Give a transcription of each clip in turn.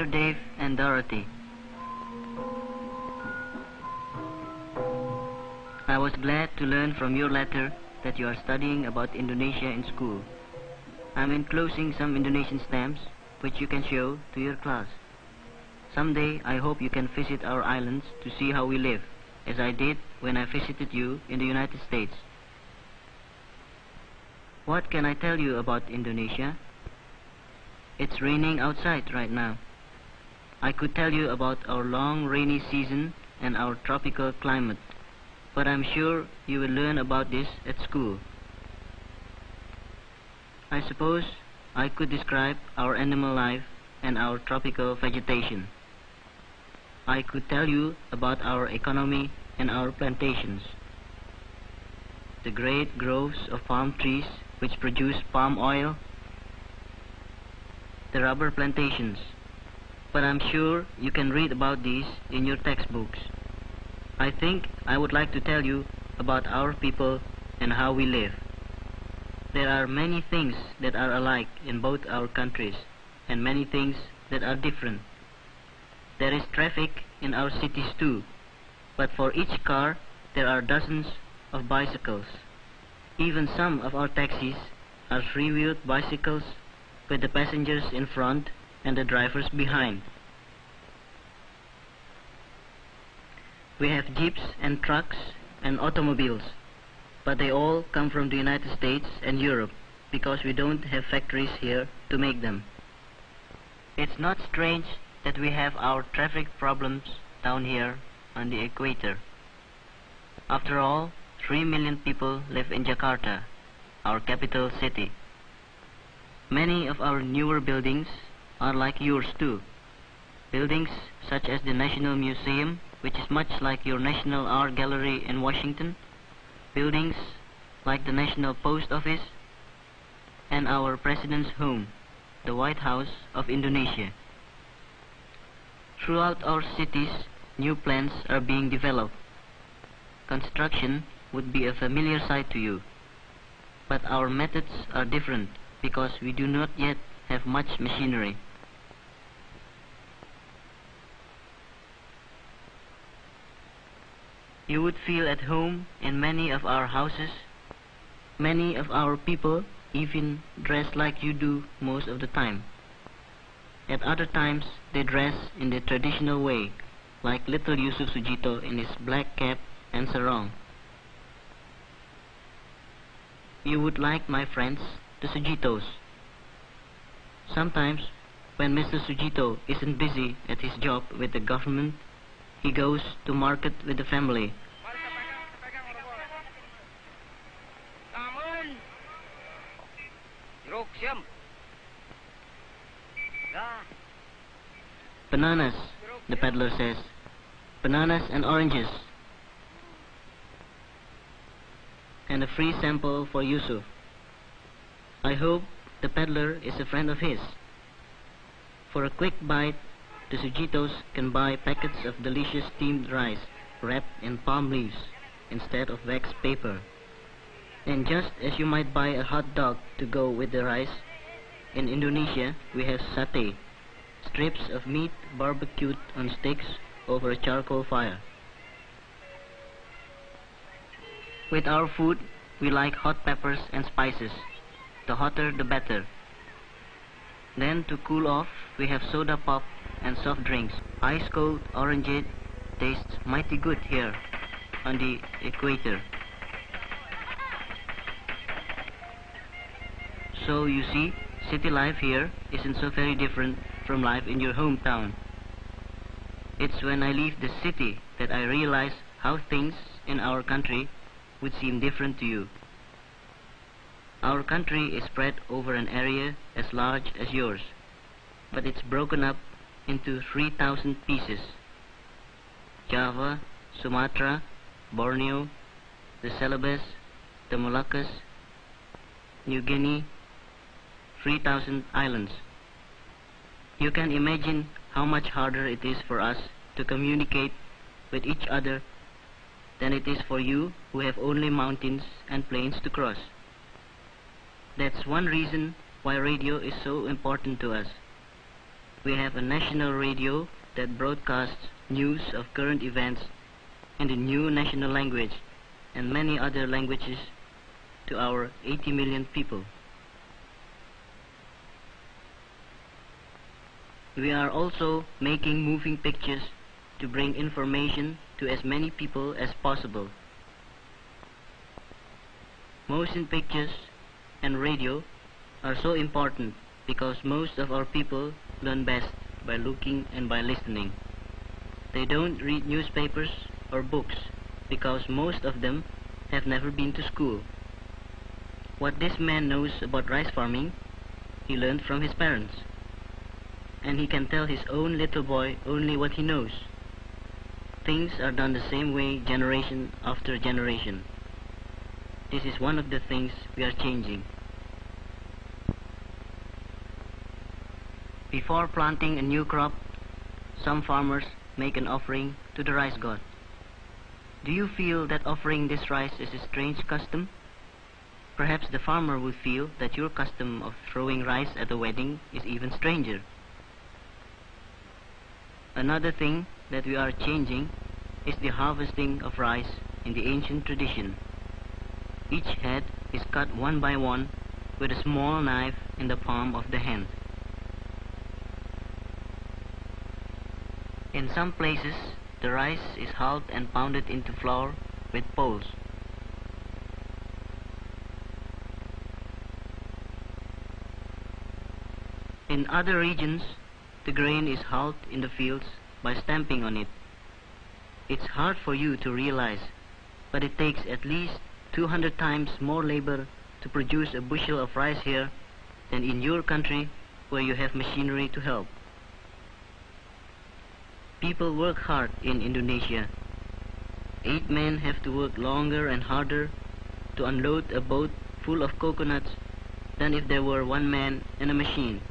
Dear Dave and Dorothy, I was glad to learn from your letter that you are studying about Indonesia in school. I'm enclosing some Indonesian stamps which you can show to your class. Someday I hope you can visit our islands to see how we live, as I did when I visited you in the United States. What can I tell you about Indonesia? It's raining outside right now. I could tell you about our long rainy season and our tropical climate, but I'm sure you will learn about this at school. I suppose I could describe our animal life and our tropical vegetation. I could tell you about our economy and our plantations, the great groves of palm trees which produce palm oil, the rubber plantations, but I'm sure you can read about these in your textbooks. I think I would like to tell you about our people and how we live. There are many things that are alike in both our countries and many things that are different. There is traffic in our cities too, but for each car there are dozens of bicycles. Even some of our taxis are three-wheeled bicycles with the passengers in front and the drivers behind. We have jeeps and trucks and automobiles, but they all come from the United States and Europe because we don't have factories here to make them. It's not strange that we have our traffic problems down here on the equator. After all, 3 million people live in Jakarta, our capital city. Many of our newer buildings are like yours too. Buildings such as the National Museum, which is much like your National Art Gallery in Washington, buildings like the National Post Office, and our President's home, the White House of Indonesia. Throughout our cities, new plans are being developed. Construction would be a familiar sight to you, but our methods are different because we do not yet have much machinery. You would feel at home in many of our houses. Many of our people even dress like you do most of the time. At other times they dress in the traditional way, like little Yusuf Sujito in his black cap and sarong. You would like my friends, the Sujitos. Sometimes, when Mr. Sujito isn't busy at his job with the government, he goes to market with the family. Bananas, the peddler says. Bananas and oranges. And a free sample for Yusuf. I hope the peddler is a friend of his. For a quick bite, the Sujitos can buy packets of delicious steamed rice wrapped in palm leaves instead of wax paper. And just as you might buy a hot dog to go with the rice, in Indonesia we have satay, strips of meat barbecued on sticks over a charcoal fire. With our food, we like hot peppers and spices. The hotter the better. Then to cool off, we have soda pop and soft drinks. Ice cold orangeade tastes mighty good here on the equator. So you see, city life here isn't so very different from life in your hometown. It's when I leave the city that I realize how things in our country would seem different to you. Our country is spread over an area as large as yours, but it's broken up into 3,000 pieces. Java, Sumatra, Borneo, the Celebes, the Moluccas, New Guinea, 3,000 islands. You can imagine how much harder it is for us to communicate with each other than it is for you who have only mountains and plains to cross. That's one reason why radio is so important to us. We have a national radio that broadcasts news of current events in the new national language and many other languages to our 80 million people. We are also making moving pictures to bring information to as many people as possible. Motion pictures and radio are so important because most of our people learn best by looking and by listening. They don't read newspapers or books because most of them have never been to school. What this man knows about rice farming, he learned from his parents. And he can tell his own little boy only what he knows. Things are done the same way generation after generation. This is one of the things we are changing. Before planting a new crop, some farmers make an offering to the rice god. Do you feel that offering this rice is a strange custom? Perhaps the farmer would feel that your custom of throwing rice at a wedding is even stranger. Another thing that we are changing is the harvesting of rice in the ancient tradition. Each head is cut one by one with a small knife in the palm of the hand. In some places, the rice is hulled and pounded into flour with poles. In other regions, the grain is hulled in the fields by stamping on it. It's hard for you to realize, but it takes at least 200 times more labor to produce a bushel of rice here than in your country where you have machinery to help. People work hard in Indonesia. 8 men have to work longer and harder to unload a boat full of coconuts than if there were 1 man and a machine.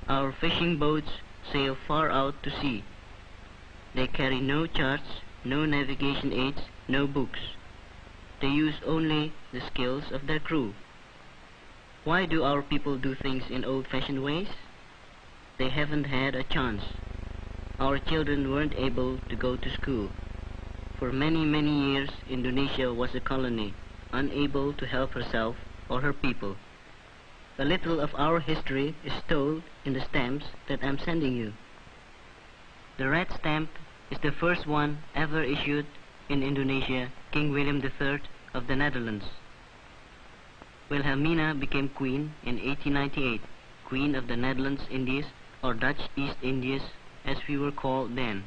Our fishing boats sail far out to sea. They carry no charts, no navigation aids, no books. They use only the skills of their crew. Why do our people do things in old-fashioned ways? They haven't had a chance. Our children weren't able to go to school. For many, many years, Indonesia was a colony, unable to help herself or her people. A little of our history is told in the stamps that I'm sending you. The red stamp is the first one ever issued in Indonesia, King William III of the Netherlands. Wilhelmina became queen in 1898, Queen of the Netherlands Indies, or Dutch East Indies as we were called then.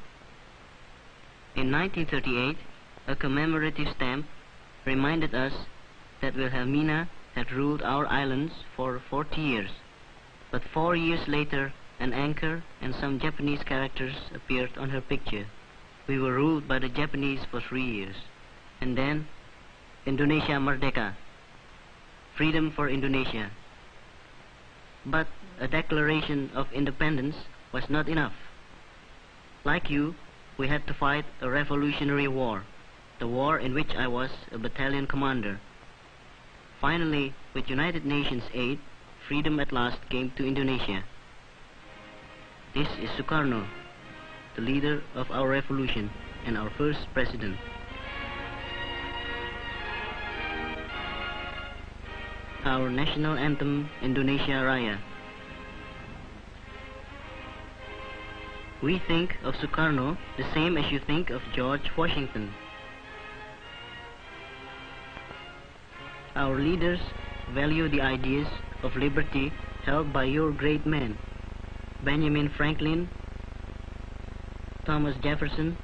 In 1938, a commemorative stamp reminded us that Wilhelmina had ruled our islands for 40 years, but 4 years later an anchor and some Japanese characters appeared on her picture. We were ruled by the Japanese for 3 years. And then, Indonesia Merdeka, freedom for Indonesia. But a declaration of independence was not enough. Like you, we had to fight a revolutionary war, the war in which I was a battalion commander. Finally, with United Nations aid, freedom at last came to Indonesia. This is Sukarno, the leader of our revolution and our first president. Our national anthem, Indonesia Raya. We think of Sukarno the same as you think of George Washington. Our leaders value the ideas of liberty held by your great men, Benjamin Franklin, Thomas Jefferson,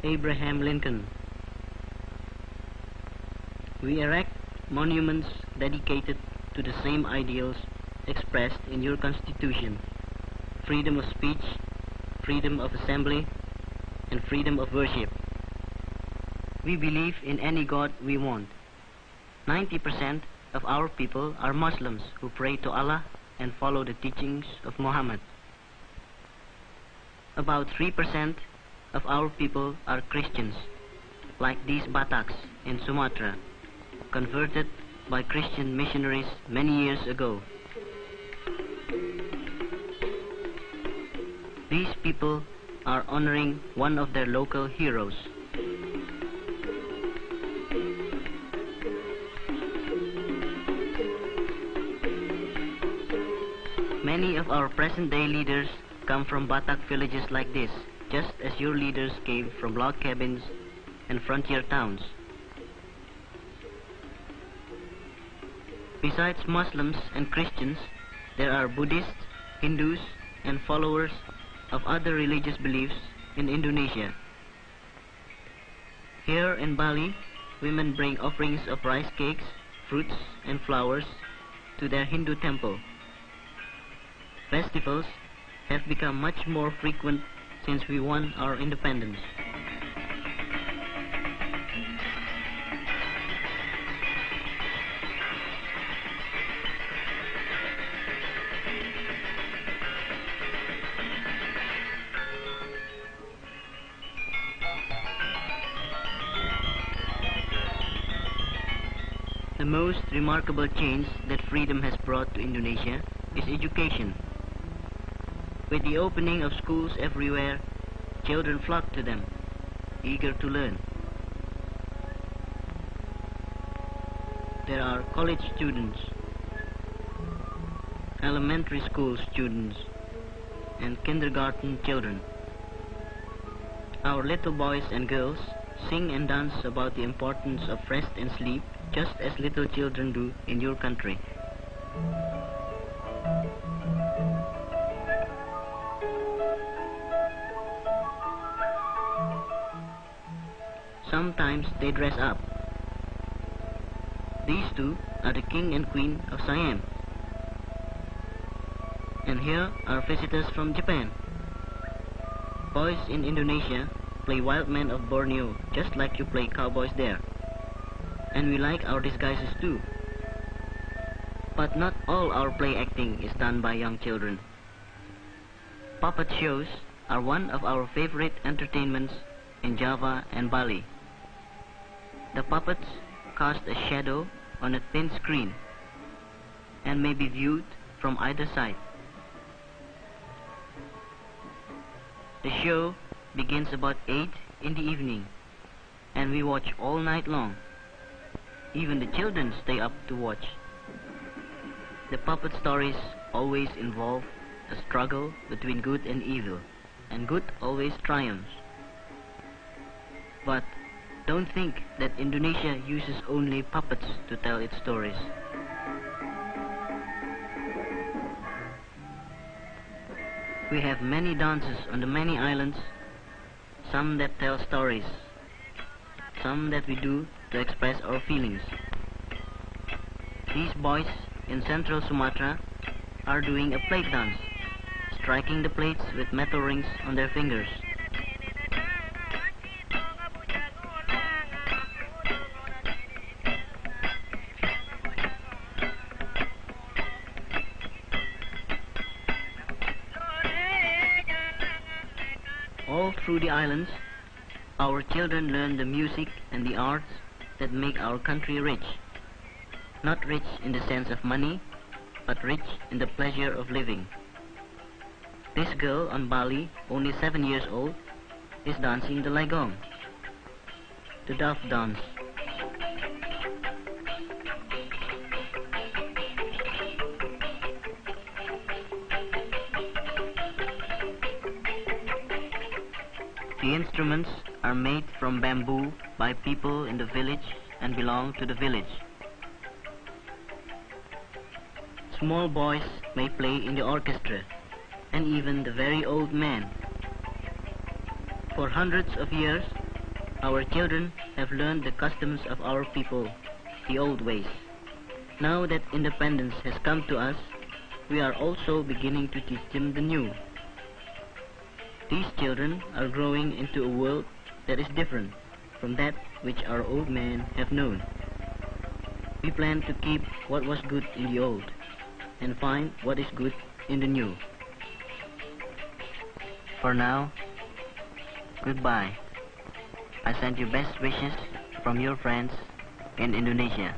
Abraham Lincoln. We erect monuments dedicated to the same ideals expressed in your Constitution: freedom of speech, freedom of assembly, and freedom of worship. We believe in any God we want. 90% of our people are Muslims who pray to Allah and follow the teachings of Muhammad. About 3% of our people are Christians, like these Bataks in Sumatra, converted by Christian missionaries many years ago. These people are honoring one of their local heroes. Many of our present-day leaders come from Batak villages like this, just as your leaders came from log cabins and frontier towns. Besides Muslims and Christians, there are Buddhists, Hindus, and followers of other religious beliefs in Indonesia. Here in Bali, women bring offerings of rice cakes, fruits, and flowers to their Hindu temple. Festivals have become much more frequent since we won our independence. The most remarkable change that freedom has brought to Indonesia is education. With the opening of schools everywhere, children flock to them, eager to learn. There are college students, elementary school students, and kindergarten children. Our little boys and girls sing and dance about the importance of rest and sleep, just as little children do in your country. Sometimes they dress up. These two are the king and queen of Siam. And here are visitors from Japan. Boys in Indonesia play wild men of Borneo just like you play cowboys there. And we like our disguises too. But not all our play acting is done by young children. Puppet shows are one of our favorite entertainments in Java and Bali. The puppets cast a shadow on a thin screen and may be viewed from either side. The show begins about 8 in the evening and we watch all night long. Even the children stay up to watch. The puppet stories always involve a struggle between good and evil, and good always triumphs. But don't think that Indonesia uses only puppets to tell its stories. We have many dances on the many islands, some that tell stories, some that we do to express our feelings. These boys in central Sumatra are doing a plate dance, striking the plates with metal rings on their fingers. All through the islands, our children learn the music and the arts that make our country rich. Not rich in the sense of money, but rich in the pleasure of living. This girl on Bali, only 7 years old, is dancing the Legong, the dove dance. The instruments are made from bamboo by people in the village and belong to the village. Small boys may play in the orchestra, and even the very old men. For hundreds of years, our children have learned the customs of our people, the old ways. Now that independence has come to us, we are also beginning to teach them the new. These children are growing into a world that is different from that which our old men have known. We plan to keep what was good in the old and find what is good in the new. For now, goodbye. I send you best wishes from your friends in Indonesia.